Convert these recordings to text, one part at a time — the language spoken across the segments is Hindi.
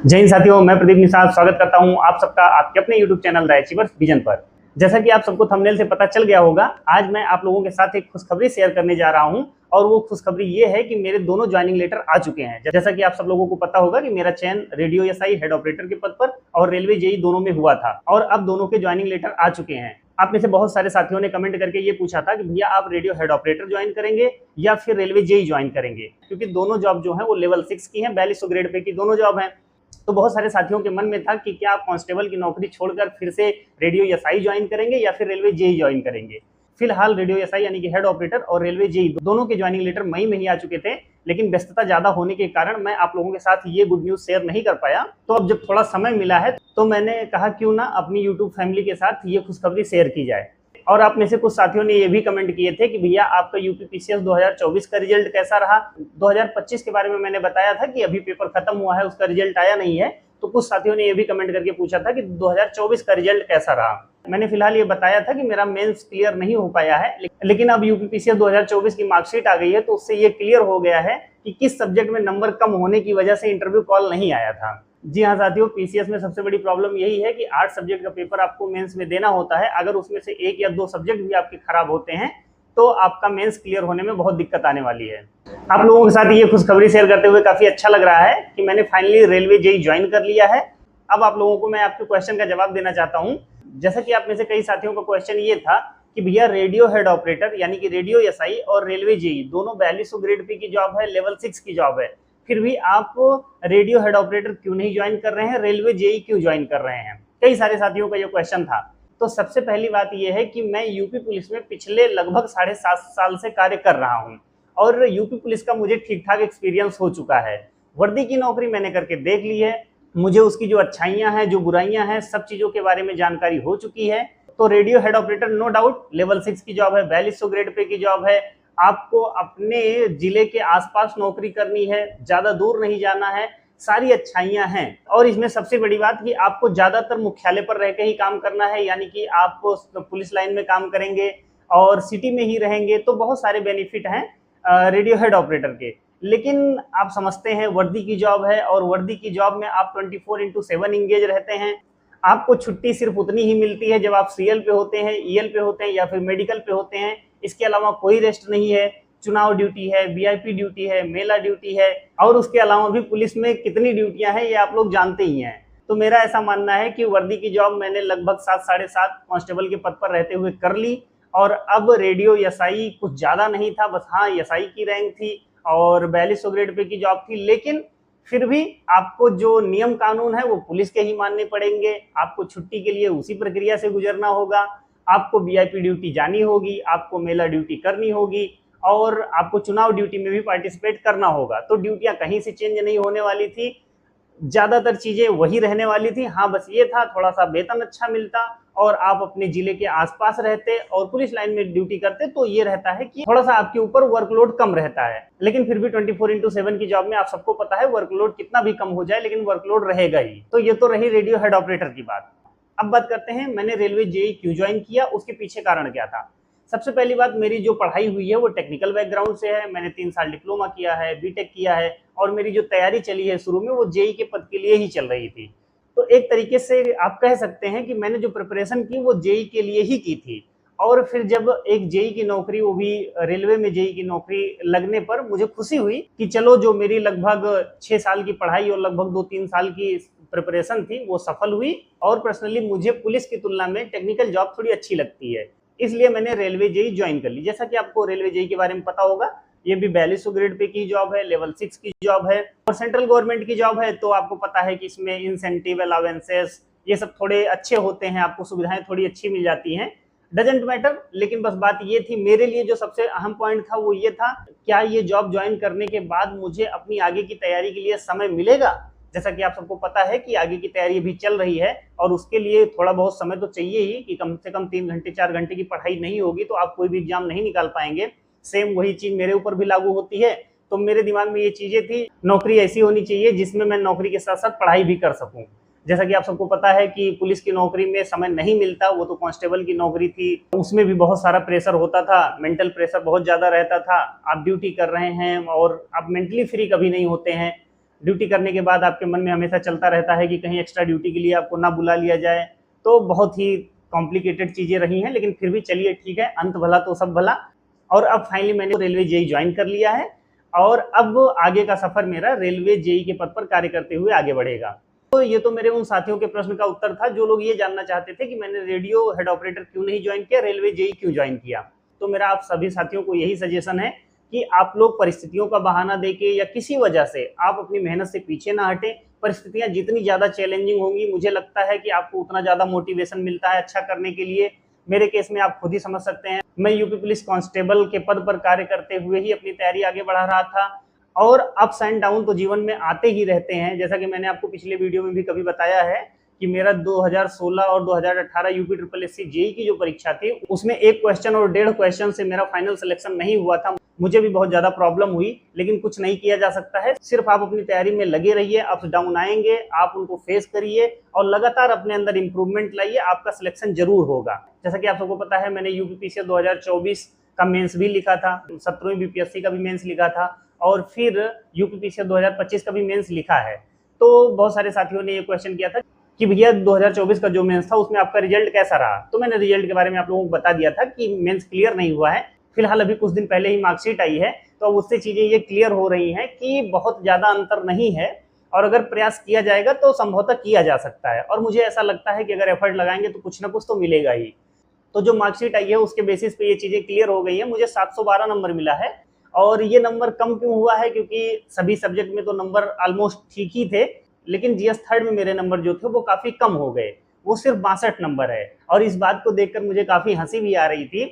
जय हिंद साथियों, मैं प्रदीप निषाद स्वागत करता हूं आप सबका आपके अपने YouTube channel the achievers vision पर। जैसा कि आप सबको थंबनेल से पता चल गया होगा, आज मैं आप लोगों के साथ एक खुशखबरी शेयर करने जा रहा हूं और वो खुशखबरी ये है कि मेरे दोनों ज्वाइनिंग लेटर आ चुके हैं। जैसा कि आप सब लोगों को पता होगा कि मेरा चयन रेडियो एसआई हेड ऑपरेटर के पद पर और रेलवे जेई दोनों में हुआ था और अब दोनों के ज्वाइनिंग लेटर आ चुके हैं। आप में से बहुत सारे साथियों ने कमेंट करके ये पूछा था कि भैया आप रेडियो हेड ऑपरेटर ज्वाइन करेंगे या फिर रेलवे जेई ज्वाइन करेंगे, क्योंकि दोनों जॉब जो है वो लेवल 6 की है, 4200 ग्रेड पे की दोनों जॉब है। तो बहुत सारे साथियों के मन में था कि क्या आप कांस्टेबल की नौकरी छोड़कर फिर से रेडियो एसआई ज्वाइन करेंगे या फिर रेलवे जेई ज्वाइन करेंगे। फिलहाल रेडियो एसआई यानी कि हेड ऑपरेटर और रेलवे जेई दोनों के ज्वाइनिंग लेटर मई में ही आ चुके थे, लेकिन व्यस्तता ज्यादा होने के कारण मैं आप लोगों के साथ ये गुड न्यूज शेयर नहीं कर पाया। तो अब जब थोड़ा समय मिला है तो मैंने कहा क्यों ना अपनी यूट्यूब फैमिली के साथ ये खुशखबरी शेयर की जाए। और आप में से कुछ साथियों ने ये भी कमेंट किए थे कि भैया आपका यूपी पीसीएस 2024 का रिजल्ट कैसा रहा। 2025 के बारे में मैंने बताया था कि अभी पेपर खत्म हुआ है, उसका रिजल्ट आया नहीं है। तो कुछ साथियों ने ये भी कमेंट करके पूछा था कि 2024 का रिजल्ट कैसा रहा। मैंने फिलहाल ये बताया था कि मेरा मेंस क्लियर नहीं हो पाया है, लेकिन अब यूपी पीसीएस 2024 की मार्कशीट आ गई है तो उससे ये क्लियर हो गया है कि किस सब्जेक्ट में नंबर कम होने की वजह से इंटरव्यू कॉल नहीं आया था। जी हाँ साथियों, पीसीएस में सबसे बड़ी प्रॉब्लम यही है कि 8 सब्जेक्ट का पेपर आपको मेंस में देना होता है। अगर उसमें से 1 या 2 सब्जेक्ट भी आपके खराब होते हैं तो आपका मेंस क्लियर होने में बहुत दिक्कत आने वाली है। आप लोगों के साथ ये खुशखबरी शेयर करते हुए काफी अच्छा लग रहा है कि मैंने फाइनली रेलवे जेई ज्वाइन कर लिया है। अब आप लोगों को मैं आपके क्वेश्चन का जवाब देना चाहता हूँ। जैसा कि आप में से कई साथियों का क्वेश्चन ये था कि भैया रेडियो हेड ऑपरेटर यानी कि रेडियो एसआई और रेलवे जेई दोनों 4200 ग्रेड पे की जॉब है, लेवल 6 की जॉब है, फिर भी आप रेडियो हेड ऑपरेटर क्यों नहीं ज्वाइन कर रहे हैं, रेलवे जेई क्यों ज्वाइन कर रहे हैं। कई सारे साथियों का ये क्वेश्चन था। तो सबसे पहली बात यह है कि मैं यूपी पुलिस में पिछले लगभग 7.5 साल से कार्य कर रहा हूँ और यूपी पुलिस का मुझे ठीक ठाक एक्सपीरियंस हो चुका है। वर्दी की नौकरी मैंने करके देख ली है, मुझे उसकी जो अच्छाइयां हैं जो बुराइयां हैं सब चीजों के बारे में जानकारी हो चुकी है। तो radio head operator no doubt level 6 की जॉब है, 4200 ग्रेड पे की जॉब है, आपको अपने जिले के आसपास नौकरी करनी है, ज्यादा दूर नहीं जाना है, सारी अच्छाइयां हैं। और इसमें सबसे बड़ी बात कि आपको ज्यादातर मुख्यालय पर रह के ही काम करना है, यानी कि आप पुलिस लाइन में काम करेंगे और सिटी में ही रहेंगे। तो बहुत सारे बेनिफिट हैं रेडियो हेड ऑपरेटर के। लेकिन आप समझते हैं वर्दी की जॉब है और वर्दी की जॉब में आप 24/7 इंगेज रहते हैं। आपको छुट्टी सिर्फ उतनी ही मिलती है जब आप सीएल पे होते हैं, ईएल पे होते हैं या फिर मेडिकल पे होते हैं। इसके अलावा कोई रेस्ट नहीं है। चुनाव ड्यूटी है, वीआईपी ड्यूटी है, मेला ड्यूटी है और उसके अलावा भी पुलिस में कितनी ड्यूटियां हैं ये आप लोग जानते ही हैं। तो मेरा ऐसा मानना है कि वर्दी की जॉब मैंने लगभग 7 साढ़े 7 कांस्टेबल के पद पर रहते हुए कर ली और अब रेडियो एसआई कुछ ज्यादा नहीं था, बस हाँ एसआई की रैंक थी और 4200 ग्रेड पे की जॉब थी। लेकिन फिर भी आपको जो नियम कानून है वो पुलिस के ही मानने पड़ेंगे। आपको छुट्टी के लिए उसी प्रक्रिया से गुजरना होगा, आपको वीआईपी ड्यूटी जानी होगी, आपको मेला ड्यूटी करनी होगी और आपको चुनाव ड्यूटी में भी पार्टिसिपेट करना होगा। तो ड्यूटियां कहीं से चेंज नहीं होने वाली थी, ज्यादातर चीजें वही रहने वाली थी। हाँ बस ये था थोड़ा सा वेतन अच्छा मिलता और आप अपने जिले के आसपास रहते और पुलिस लाइन में ड्यूटी करते, तो ये रहता है कि थोड़ा सा आपके ऊपर वर्कलोड कम रहता है। लेकिन फिर भी 24/7 की जॉब में आप सबको पता है वर्कलोड कितना भी कम हो जाए लेकिन वर्कलोड रहेगा ही। तो ये तो रही रेडियो हेड ऑपरेटर की बात। अब बात करते हैं मैंने रेलवे जेई क्यों ज्वाइन किया, उसके पीछे कारण क्या था। सबसे पहली बात, मेरी जो पढ़ाई हुई है वो टेक्निकल बैकग्राउंड से है। मैंने 3 साल डिप्लोमा किया है, बीटेक किया है और मेरी जो तैयारी चली है शुरू में वो जेई के पद के लिए ही चल रही थी। तो एक तरीके से आप कह सकते हैं कि मैंने जो प्रिपरेशन की वो जेई के लिए ही की थी। और फिर जब एक जेई की नौकरी, वो भी रेलवे में जेई की नौकरी लगने पर मुझे खुशी हुई कि चलो जो मेरी लगभग 6 साल की पढ़ाई और लगभग 2-3 साल की प्रिपरेशन थी वो सफल हुई। और पर्सनली मुझे पुलिस की तुलना में टेक्निकल जॉब थोड़ी अच्छी लगती है, इसलिए मैंने रेलवे जेई ज्वाइन कर ली। जैसा कि आपको रेलवे जेई के बारे में पता होगा, ये भी 4200 ग्रेड पे की जॉब है, लेवल 6 की जॉब है और सेंट्रल गवर्नमेंट की जॉब है। तो आपको पता है कि इसमें इंसेंटिव, अलावेंसेस ये सब थोड़े अच्छे होते हैं, आपको सुविधाएं थोड़ी अच्छी मिल जाती हैं। डजेंट मैटर, लेकिन बस बात ये थी मेरे लिए जो सबसे अहम पॉइंट था वो ये था, क्या ये जॉब ज्वाइन करने के बाद मुझे अपनी आगे की तैयारी के लिए समय मिलेगा। जैसा कि आप सबको पता है कि आगे की तैयारी अभी चल रही है और उसके लिए थोड़ा बहुत समय तो चाहिए ही कि कम से कम 3 घंटे 4 घंटे की पढ़ाई नहीं होगी तो आप कोई भी एग्जाम नहीं निकाल पाएंगे। सेम वही चीज मेरे ऊपर भी लागू होती है। तो मेरे दिमाग में ये चीजें थी, नौकरी ऐसी होनी चाहिए जिसमें मैं नौकरी के साथ साथ पढ़ाई भी कर सकूं। जैसा कि आप सबको पता है कि पुलिस की नौकरी में समय नहीं मिलता, वो तो कांस्टेबल की नौकरी थी, उसमें भी बहुत सारा प्रेशर होता था, मेंटल प्रेशर बहुत ज्यादा रहता था। आप ड्यूटी कर रहे हैं और आप मेंटली फ्री कभी नहीं होते हैं। ड्यूटी करने के बाद आपके मन में हमेशा चलता रहता है कि कहीं एक्स्ट्रा ड्यूटी के लिए आपको ना बुला लिया जाए। तो बहुत ही कॉम्प्लिकेटेड चीज़ें रही हैं, लेकिन फिर भी चलिए ठीक है, अंत भला तो सब भला। और अब फाइनली मैंने रेलवे जेई ज्वाइन कर लिया है और अब आगे का सफ़र मेरा रेलवे जेई के पद पर कार्य करते हुए आगे बढ़ेगा। तो ये तो मेरे उन साथियों के प्रश्न का उत्तर था जो लोग ये जानना चाहते थे कि मैंने रेडियो हेड ऑपरेटर क्यों नहीं ज्वाइन किया, रेलवे जेई क्यों ज्वाइन किया। तो मेरा आप सभी साथियों को यही सजेशन है कि आप लोग परिस्थितियों का बहाना देके या किसी वजह से आप अपनी मेहनत से पीछे ना हटें। परिस्थितियां जितनी ज़्यादा चैलेंजिंग होंगी, मुझे लगता है कि आपको उतना ज़्यादा मोटिवेशन मिलता है अच्छा करने के लिए। मेरे केस में आप खुद ही समझ सकते हैं, मैं यूपी पुलिस कांस्टेबल के पद पर कार्य करते हुए ही अपनी तैयारी आगे बढ़ा रहा था। और अप्स एंड डाउन तो जीवन में आते ही रहते हैं, जैसा कि मैंने आपको पिछले वीडियो में भी कभी बताया है कि मेरा 2016 और 2018 यूपी ट्रिपल एससी जेई की जो परीक्षा थी उसमें 1 क्वेश्चन और 1.5 क्वेश्चन से मेरा फाइनल सिलेक्शन नहीं हुआ था। मुझे भी बहुत ज़्यादा प्रॉब्लम हुई, लेकिन कुछ नहीं किया जा सकता है। सिर्फ आप अपनी तैयारी में लगे रहिए, अप्स डाउन आएंगे, आप उनको फेस करिए और लगातार अपने अंदर इंप्रूवमेंट लाइए, आपका सिलेक्शन जरूर होगा। जैसा कि आप सबको पता है, मैंने यूपीपीसीएस 2024 का मेंस भी लिखा था, 17वीं बीपीएससी का भी मेंस लिखा था और फिर यूपीपीसीएस 2025 का भी मेंस लिखा है। तो बहुत सारे साथियों ने ये क्वेश्चन किया था कि भैया 2024 का जो मेंस था उसमें आपका रिजल्ट कैसा रहा। तो मैंने रिजल्ट के बारे में आप लोगों को बता दिया था कि मेंस क्लियर नहीं हुआ है। फिलहाल अभी कुछ दिन पहले ही मार्कशीट आई है, तो अब उससे चीज़ें ये क्लियर हो रही हैं कि बहुत ज़्यादा अंतर नहीं है और अगर प्रयास किया जाएगा तो संभवतः किया जा सकता है। और मुझे ऐसा लगता है कि अगर एफर्ट लगाएंगे तो कुछ ना कुछ तो मिलेगा ही। तो जो मार्कशीट आई है उसके बेसिस पे ये चीज़ें क्लियर हो गई है। मुझे 712 नंबर मिला है और ये नंबर कम क्यों हुआ है, क्योंकि सभी सब्जेक्ट में तो नंबर ऑलमोस्ट ठीक ही थे, लेकिन जीएस थर्ड में मेरे नंबर जो थे वो काफ़ी कम हो गए, वो सिर्फ 62 नंबर है। और इस बात को देखकर मुझे काफ़ी हंसी भी आ रही थी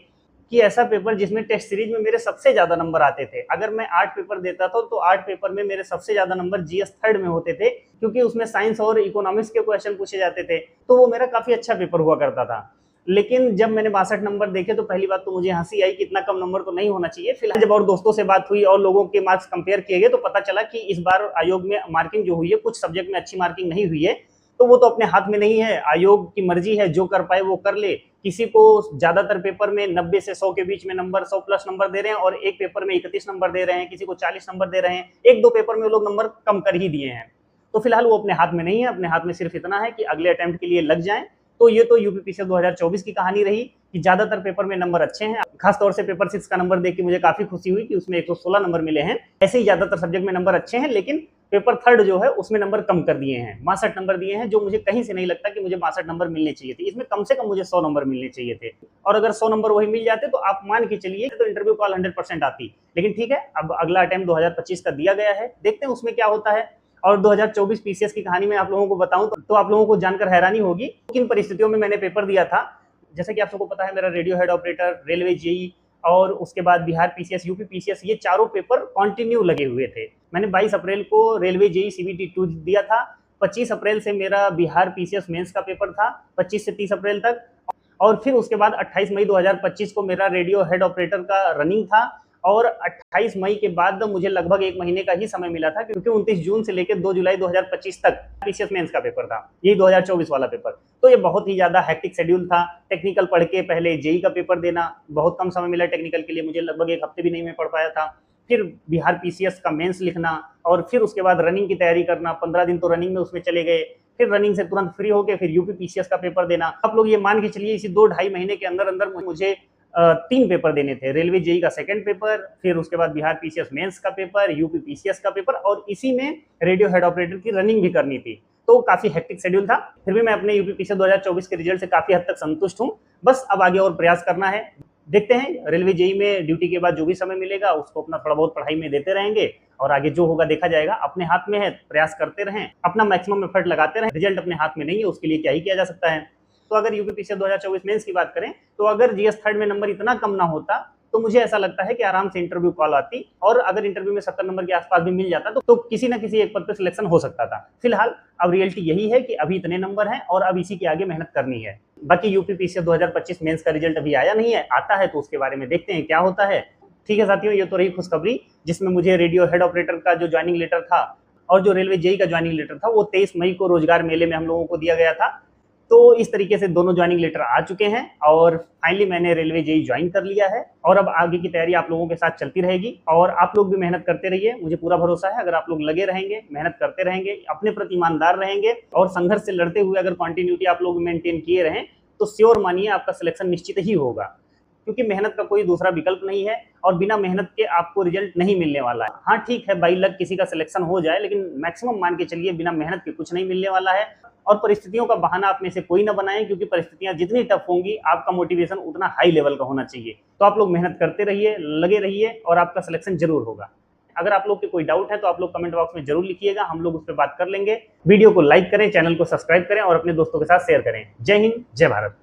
कि ऐसा पेपर जिसमें टेस्ट सीरीज में मेरे सबसे ज़्यादा नंबर आते थे, अगर मैं 8 पेपर देता था तो 8 पेपर में मेरे सबसे ज़्यादा नंबर जीएस थर्ड में होते थे, क्योंकि उसमें साइंस और इकोनॉमिक्स के क्वेश्चन पूछे जाते थे, तो वो मेरा काफ़ी अच्छा पेपर हुआ करता था। लेकिन जब मैंने 62 नंबर देखे तो पहली बात तो मुझे हंसी आई कि इतना कम नंबर तो नहीं होना चाहिए। फिलहाल जब और दोस्तों से बात हुई और लोगों के मार्क्स कंपेयर किए गए तो पता चला कि इस बार आयोग में मार्किंग जो हुई है, कुछ सब्जेक्ट में अच्छी मार्किंग नहीं हुई है। तो वो तो अपने हाथ में नहीं है, आयोग की मर्जी है, जो कर पाए वो कर ले। किसी को ज्यादातर पेपर में 90 से 100 के बीच में नंबर, 100 प्लस नंबर दे रहे हैं और एक पेपर में 31 नंबर दे रहे हैं, किसी को 40 नंबर दे रहे हैं, 1-2 पेपर में वो लोग नंबर कम कर ही दिए हैं। तो फिलहाल वो अपने हाथ में नहीं है, अपने हाथ में सिर्फ इतना है कि अगले अटेम्प्ट के लिए लग जाएं। तो ये तो यूपीपीसीएस 2024 की कहानी रही कि ज्यादातर पेपर में नंबर अच्छे हैं। खासतौर से पेपर 6 का नंबर देख के मुझे काफी खुशी हुई कि उसमें 116 नंबर मिले हैं। ऐसे ही ज्यादातर सब्जेक्ट में नंबर अच्छे हैं, लेकिन पेपर थर्ड जो है उसमें नंबर कम कर दिए हैं, 62 नंबर दिए हैं, जो मुझे कहीं से नहीं लगता कि मुझे 62 नंबर मिलने चाहिए थे। इसमें कम से कम मुझे 100 नंबर मिलने चाहिए थे, और अगर 100 नंबर वही मिल जाते तो आप मान के चलिए तो इंटरव्यू कॉल 100% आती। लेकिन ठीक है, अब अगला अटेम्प्ट 2025 का दिया गया है, देखते हैं उसमें क्या होता है। और 2024 पीसीएस की कहानी में आप लोगों को बताऊं तो आप लोगों को जानकर हैरानी होगी किन परिस्थितियों में मैंने पेपर दिया था। जैसे कि आप सबको पता है, मेरा radio head operator, railway JE और उसके बाद बिहार पीसीएस, यूपी पीसीएस, ये चारों पेपर कंटिन्यू लगे हुए थे। मैंने 22 अप्रैल को रेलवे जेई सीबीटी 2 दिया था, 25 अप्रैल से मेरा बिहार पीसीएस मेंस का पेपर था, 25 से 30 अप्रैल तक, और फिर उसके बाद 28 मई 2025 को मेरा रेडियो हेड ऑपरेटर का रनिंग था। और 28 मई के बाद मुझे लगभग 1 महीने का ही समय मिला था, क्योंकि 29 जून से लेकर 2 जुलाई 2025 तक पीसीएस मेंस का पेपर था, यही 2024 वाला पेपर। तो ये बहुत ही ज़्यादा हैक्टिक शेड्यूल था। टेक्निकल पढ़ के पहले जेई का पेपर देना, बहुत कम समय मिला टेक्निकल के लिए मुझे, लगभग 1 हफ्ते भी नहीं मैं पढ़ पाया था। फिर बिहार पीसीएस का मेंस लिखना और फिर उसके बाद रनिंग की तैयारी करना, 15 दिन तो रनिंग में उसमें चले गए। फिर रनिंग से तुरंत फ्री होकर फिर यूपी पीसीएस का पेपर देना। आप लोग ये मान के चलिए इसी 2-2.5 महीने के अंदर अंदर मुझे 3 पेपर देने थे, रेलवे जेई का सेकंड पेपर, फिर उसके बाद बिहार पीसीएस मेंस का पेपर, यूपी पीसीएस का पेपर, और इसी में रेडियो हेड ऑपरेटर की रनिंग भी करनी थी। तो काफी हेक्टिक शेड्यूल था। फिर भी मैं अपने यूपी पीसीएस 2024 के रिजल्ट से काफी हद तक संतुष्ट हूँ। बस अब आगे और प्रयास करना है। देखते हैं, रेलवे जेई में ड्यूटी के बाद जो भी समय मिलेगा उसको अपना थोड़ा बहुत पढ़ाई में देते रहेंगे और आगे जो होगा देखा जाएगा। अपने हाथ में है, प्रयास करते रहें, अपना मैक्सिमम एफर्ट लगाते रहें। रिजल्ट अपने हाथ में नहीं है, उसके लिए क्या ही किया जा सकता है। तो अगर यूपी पीसीएस 2024 मेंस की बात करें तो अगर जीएस थर्ड में नंबर इतना कम ना होता तो मुझे ऐसा लगता है कि आराम से इंटरव्यू कॉल आती, और अगर इंटरव्यू में 70 नंबर के आसपास भी मिल जाता तो किसी ना किसी एक पद पर सिलेक्शन हो सकता था। फिलहाल अब रियलिटी यही है कि अभी इतने नंबर हैं और अब इसी के आगे मेहनत करनी है। बाकी यूपी पीसीएस 2025 मेंस का रिजल्ट अभी आया नहीं है, आता है तो उसके बारे में देखते हैं क्या होता है। ठीक है साथियों, ये तो रही खुशखबरी, जिसमें मुझे रेडियो हेड ऑपरेटर का जो ज्वाइनिंग लेटर था और जो रेलवे जेई का ज्वाइनिंग लेटर था वो 23 मई को रोजगार मेले में हम लोगों को दिया गया था। तो इस तरीके से दोनों ज्वाइनिंग लेटर आ चुके हैं और फाइनली मैंने रेलवे जेई ज्वाइन कर लिया है और अब आगे की तैयारी आप लोगों के साथ चलती रहेगी और आप लोग भी मेहनत करते रहिए। मुझे पूरा भरोसा है अगर आप लोग लगे रहेंगे, मेहनत करते रहेंगे, अपने प्रति ईमानदार रहेंगे और संघर्ष से लड़ते हुए अगर कंटिन्यूटी आप लोग मेंटेन किए रहें तो श्योर मानिए आपका सिलेक्शन निश्चित ही होगा, क्योंकि मेहनत का कोई दूसरा विकल्प नहीं है और बिना मेहनत के आपको रिजल्ट नहीं मिलने वाला है। हाँ ठीक है, बाई लक किसी का सिलेक्शन हो जाए, लेकिन मैक्सिमम मान के चलिए बिना मेहनत के कुछ नहीं मिलने वाला है। और परिस्थितियों का बहाना आप में से कोई ना बनाएं, क्योंकि परिस्थितियां जितनी टफ होंगी आपका मोटिवेशन उतना हाई लेवल का होना चाहिए। तो आप लोग मेहनत करते रहिए, लगे रहिए और आपका सिलेक्शन जरूर होगा। अगर आप लोग के कोई डाउट है तो आप लोग कमेंट बॉक्स में जरूर लिखिएगा, हम लोग उस पर बात कर लेंगे। वीडियो को लाइक करें, चैनल को सब्सक्राइब करें और अपने दोस्तों के साथ शेयर करें। जय हिंद, जय भारत।